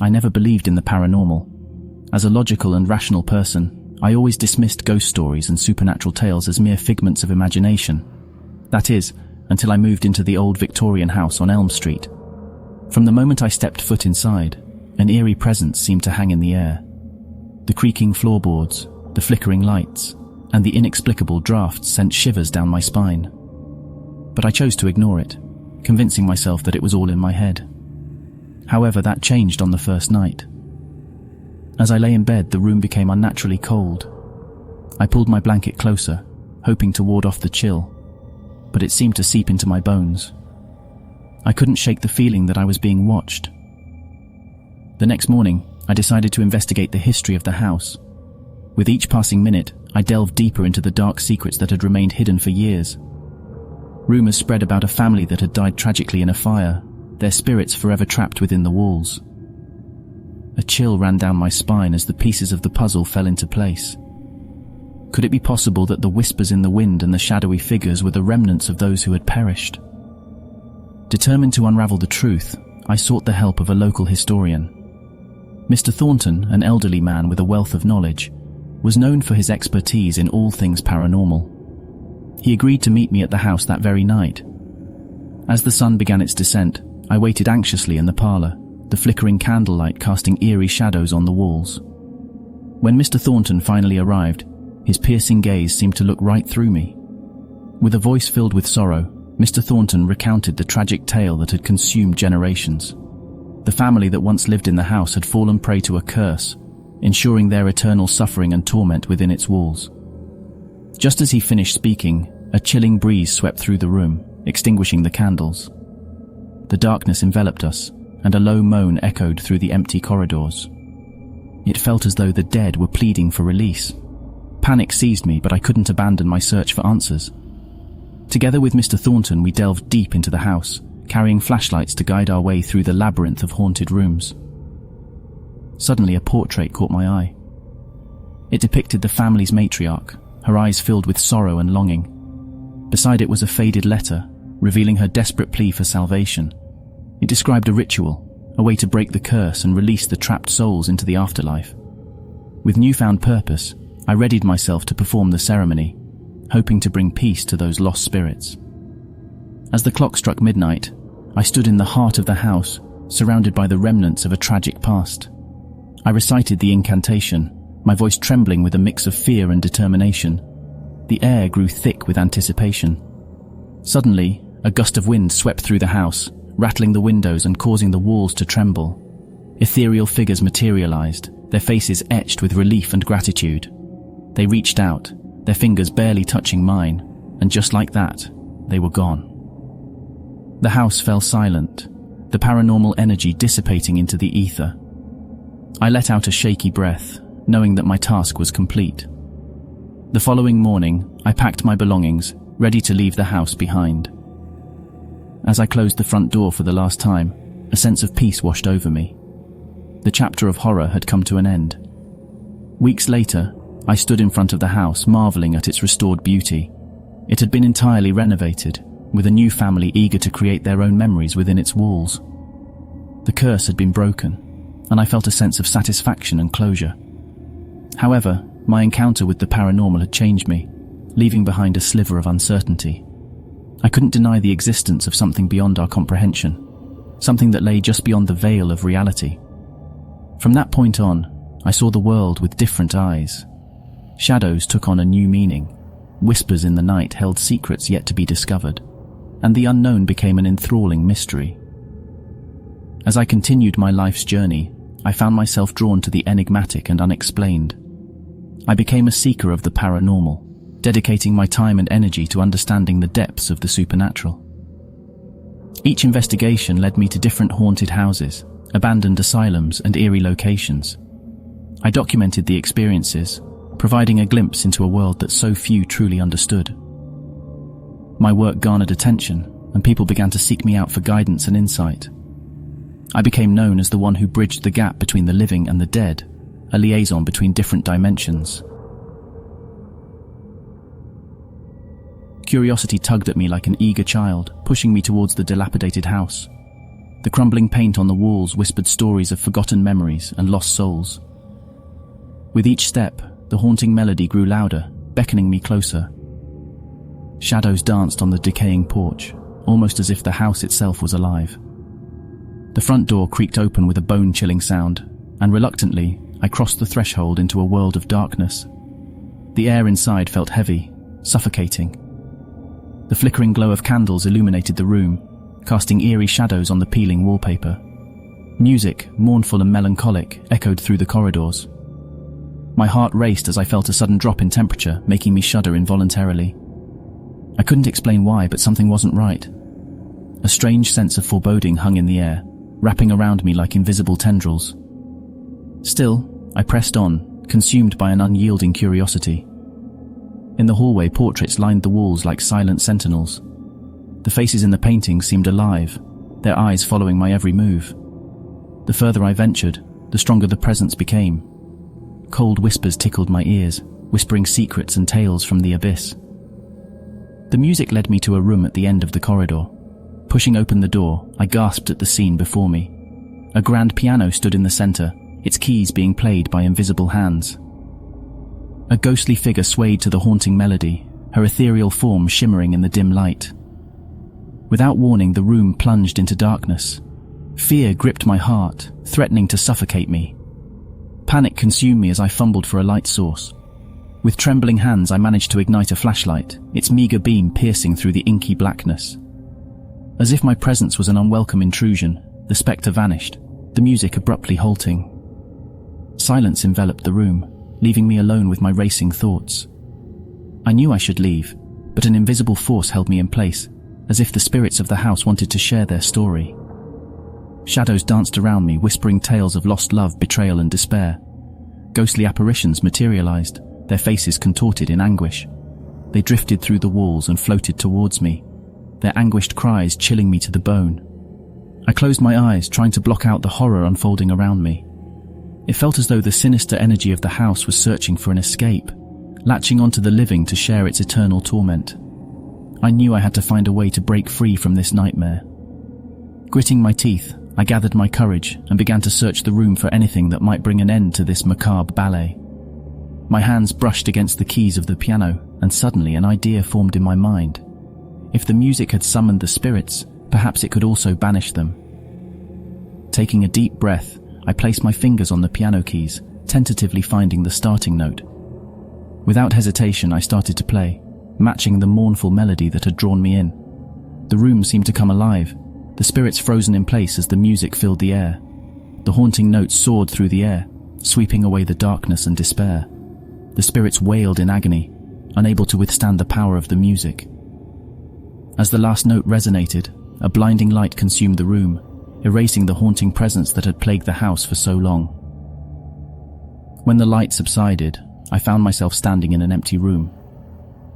I never believed in the paranormal. As a logical and rational person, I always dismissed ghost stories and supernatural tales as mere figments of imagination. That is, until I moved into the old Victorian house on Elm Street. From the moment I stepped foot inside, an eerie presence seemed to hang in the air. The creaking floorboards, the flickering lights, and the inexplicable drafts sent shivers down my spine. But I chose to ignore it, convincing myself that it was all in my head. However, that changed on the first night. As I lay in bed, the room became unnaturally cold. I pulled my blanket closer, hoping to ward off the chill, but it seemed to seep into my bones. I couldn't shake the feeling that I was being watched. The next morning, I decided to investigate the history of the house. With each passing minute, I delved deeper into the dark secrets that had remained hidden for years. Rumors spread about a family that had died tragically in a fire, their spirits forever trapped within the walls. A chill ran down my spine as the pieces of the puzzle fell into place. Could it be possible that the whispers in the wind and the shadowy figures were the remnants of those who had perished? Determined to unravel the truth, I sought the help of a local historian. Mr. Thornton, an elderly man with a wealth of knowledge, was known for his expertise in all things paranormal. He agreed to meet me at the house that very night. As the sun began its descent, I waited anxiously in the parlor, the flickering candlelight casting eerie shadows on the walls. When Mr. Thornton finally arrived, his piercing gaze seemed to look right through me. With a voice filled with sorrow, Mr. Thornton recounted the tragic tale that had consumed generations. The family that once lived in the house had fallen prey to a curse, ensuring their eternal suffering and torment within its walls. Just as he finished speaking, a chilling breeze swept through the room, extinguishing the candles. The darkness enveloped us, and a low moan echoed through the empty corridors. It felt as though the dead were pleading for release. Panic seized me, but I couldn't abandon my search for answers. Together with Mr. Thornton, we delved deep into the house, carrying flashlights to guide our way through the labyrinth of haunted rooms. Suddenly, a portrait caught my eye. It depicted the family's matriarch, her eyes filled with sorrow and longing. Beside it was a faded letter, revealing her desperate plea for salvation. It described a ritual, a way to break the curse and release the trapped souls into the afterlife. With newfound purpose, I readied myself to perform the ceremony, hoping to bring peace to those lost spirits. As the clock struck midnight, I stood in the heart of the house, surrounded by the remnants of a tragic past. I recited the incantation, my voice trembling with a mix of fear and determination. The air grew thick with anticipation. Suddenly, a gust of wind swept through the house, rattling the windows and causing the walls to tremble. Ethereal figures materialized, their faces etched with relief and gratitude. They reached out, their fingers barely touching mine, and just like that, they were gone. The house fell silent, the paranormal energy dissipating into the ether. I let out a shaky breath, knowing that my task was complete. The following morning, I packed my belongings, ready to leave the house behind. As I closed the front door for the last time, a sense of peace washed over me. The chapter of horror had come to an end. Weeks later, I stood in front of the house, marveling at its restored beauty. It had been entirely renovated, with a new family eager to create their own memories within its walls. The curse had been broken, and I felt a sense of satisfaction and closure. However, my encounter with the paranormal had changed me, leaving behind a sliver of uncertainty. I couldn't deny the existence of something beyond our comprehension, something that lay just beyond the veil of reality. From that point on, I saw the world with different eyes. Shadows took on a new meaning, whispers in the night held secrets yet to be discovered, and the unknown became an enthralling mystery. As I continued my life's journey, I found myself drawn to the enigmatic and unexplained. I became a seeker of the paranormal, dedicating my time and energy to understanding the depths of the supernatural. Each investigation led me to different haunted houses, abandoned asylums, and eerie locations. I documented the experiences, providing a glimpse into a world that so few truly understood. My work garnered attention, and people began to seek me out for guidance and insight. I became known as the one who bridged the gap between the living and the dead, a liaison between different dimensions. Curiosity tugged at me like an eager child, pushing me towards the dilapidated house. The crumbling paint on the walls whispered stories of forgotten memories and lost souls. With each step, the haunting melody grew louder, beckoning me closer. Shadows danced on the decaying porch, almost as if the house itself was alive. The front door creaked open with a bone-chilling sound, and reluctantly, I crossed the threshold into a world of darkness. The air inside felt heavy, suffocating. The flickering glow of candles illuminated the room, casting eerie shadows on the peeling wallpaper. Music, mournful and melancholic, echoed through the corridors. My heart raced as I felt a sudden drop in temperature, making me shudder involuntarily. I couldn't explain why, but something wasn't right. A strange sense of foreboding hung in the air, wrapping around me like invisible tendrils. Still, I pressed on, consumed by an unyielding curiosity. In the hallway, portraits lined the walls like silent sentinels. The faces in the paintings seemed alive, their eyes following my every move. The further I ventured, the stronger the presence became. Cold whispers tickled my ears, whispering secrets and tales from the abyss. The music led me to a room at the end of the corridor. Pushing open the door, I gasped at the scene before me. A grand piano stood in the center, its keys being played by invisible hands. A ghostly figure swayed to the haunting melody, her ethereal form shimmering in the dim light. Without warning, the room plunged into darkness. Fear gripped my heart, threatening to suffocate me. Panic consumed me as I fumbled for a light source. With trembling hands, I managed to ignite a flashlight, its meager beam piercing through the inky blackness. As if my presence was an unwelcome intrusion, the spectre vanished, the music abruptly halting. Silence enveloped the room, leaving me alone with my racing thoughts. I knew I should leave, but an invisible force held me in place, as if the spirits of the house wanted to share their story. Shadows danced around me, whispering tales of lost love, betrayal, and despair. Ghostly apparitions materialized, their faces contorted in anguish. They drifted through the walls and floated towards me, their anguished cries chilling me to the bone. I closed my eyes, trying to block out the horror unfolding around me. It felt as though the sinister energy of the house was searching for an escape, latching onto the living to share its eternal torment. I knew I had to find a way to break free from this nightmare. Gritting my teeth, I gathered my courage and began to search the room for anything that might bring an end to this macabre ballet. My hands brushed against the keys of the piano, and suddenly an idea formed in my mind. If the music had summoned the spirits, perhaps it could also banish them. Taking a deep breath, I placed my fingers on the piano keys, tentatively finding the starting note. Without hesitation, I started to play, matching the mournful melody that had drawn me in. The room seemed to come alive, the spirits frozen in place as the music filled the air. The haunting notes soared through the air, sweeping away the darkness and despair. The spirits wailed in agony, unable to withstand the power of the music. As the last note resonated, a blinding light consumed the room, erasing the haunting presence that had plagued the house for so long. When the light subsided, I found myself standing in an empty room.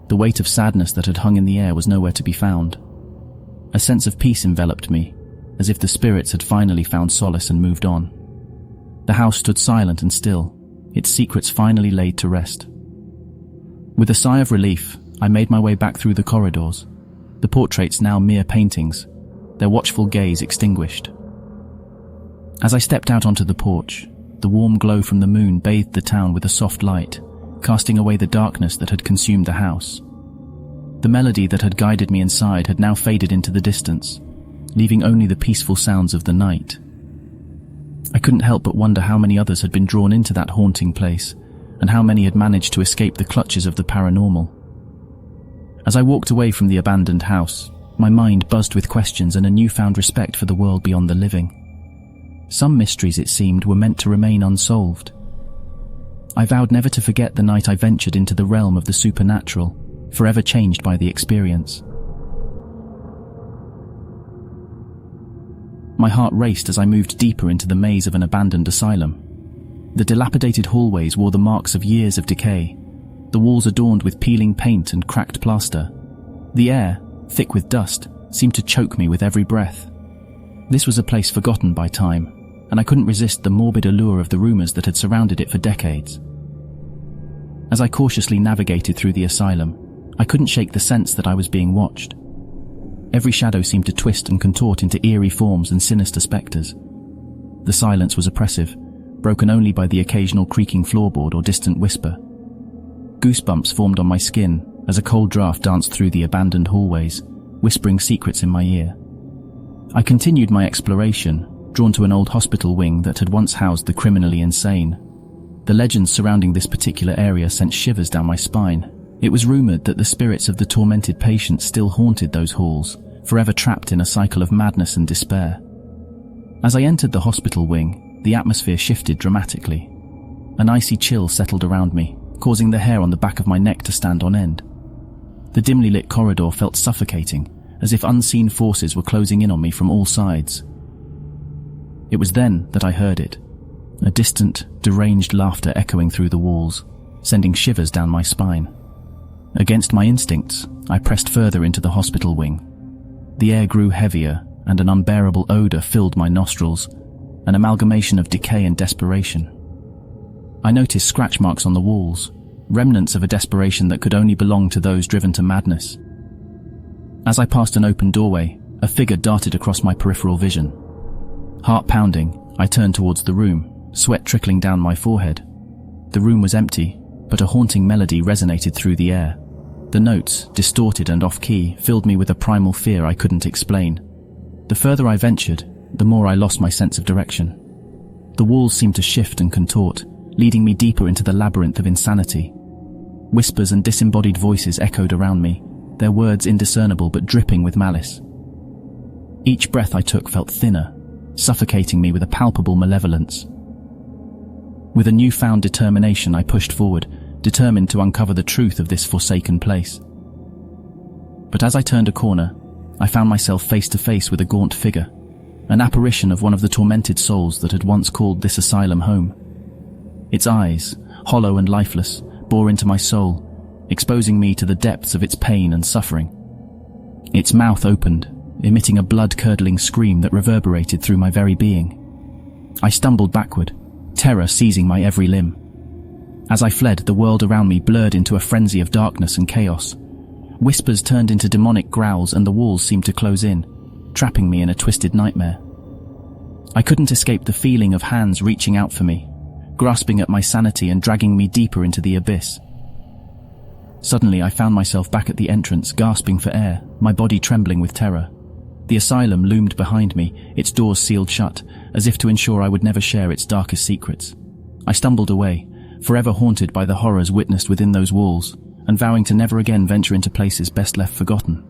The weight of sadness that had hung in the air was nowhere to be found. A sense of peace enveloped me, as if the spirits had finally found solace and moved on. The house stood silent and still, its secrets finally laid to rest. With a sigh of relief, I made my way back through the corridors, the portraits now mere paintings, their watchful gaze extinguished. As I stepped out onto the porch, the warm glow from the moon bathed the town with a soft light, casting away the darkness that had consumed the house. The melody that had guided me inside had now faded into the distance, leaving only the peaceful sounds of the night. I couldn't help but wonder how many others had been drawn into that haunting place, and how many had managed to escape the clutches of the paranormal. As I walked away from the abandoned house, my mind buzzed with questions and a newfound respect for the world beyond the living. Some mysteries, it seemed, were meant to remain unsolved. I vowed never to forget the night I ventured into the realm of the supernatural, forever changed by the experience. My heart raced as I moved deeper into the maze of an abandoned asylum. The dilapidated hallways wore the marks of years of decay, the walls adorned with peeling paint and cracked plaster. The air, thick with dust, seemed to choke me with every breath. This was a place forgotten by time, and I couldn't resist the morbid allure of the rumors that had surrounded it for decades. As I cautiously navigated through the asylum, I couldn't shake the sense that I was being watched. Every shadow seemed to twist and contort into eerie forms and sinister spectres. The silence was oppressive, broken only by the occasional creaking floorboard or distant whisper. Goosebumps formed on my skin as a cold draft danced through the abandoned hallways, whispering secrets in my ear. I continued my exploration, drawn to an old hospital wing that had once housed the criminally insane. The legends surrounding this particular area sent shivers down my spine. It was rumored that the spirits of the tormented patients still haunted those halls, forever trapped in a cycle of madness and despair. As I entered the hospital wing, the atmosphere shifted dramatically. An icy chill settled around me, causing the hair on the back of my neck to stand on end. The dimly lit corridor felt suffocating, as if unseen forces were closing in on me from all sides. It was then that I heard it, a distant, deranged laughter echoing through the walls, sending shivers down my spine. Against my instincts, I pressed further into the hospital wing. The air grew heavier, and an unbearable odor filled my nostrils, an amalgamation of decay and desperation. I noticed scratch marks on the walls, remnants of a desperation that could only belong to those driven to madness. As I passed an open doorway, a figure darted across my peripheral vision. Heart pounding, I turned towards the room, sweat trickling down my forehead. The room was empty, but a haunting melody resonated through the air. The notes, distorted and off-key, filled me with a primal fear I couldn't explain. The further I ventured, the more I lost my sense of direction. The walls seemed to shift and contort, leading me deeper into the labyrinth of insanity. Whispers and disembodied voices echoed around me, their words indiscernible but dripping with malice. Each breath I took felt thinner, suffocating me with a palpable malevolence. With a newfound determination, I pushed forward, determined to uncover the truth of this forsaken place. But as I turned a corner, I found myself face to face with a gaunt figure, an apparition of one of the tormented souls that had once called this asylum home. Its eyes, hollow and lifeless, bore into my soul, exposing me to the depths of its pain and suffering. Its mouth opened, emitting a blood-curdling scream that reverberated through my very being. I stumbled backward, terror seizing my every limb. As I fled, the world around me blurred into a frenzy of darkness and chaos. Whispers turned into demonic growls and the walls seemed to close in, trapping me in a twisted nightmare. I couldn't escape the feeling of hands reaching out for me, grasping at my sanity and dragging me deeper into the abyss. Suddenly, I found myself back at the entrance, gasping for air, my body trembling with terror. The asylum loomed behind me, its doors sealed shut, as if to ensure I would never share its darkest secrets. I stumbled away, forever haunted by the horrors witnessed within those walls, and vowing to never again venture into places best left forgotten.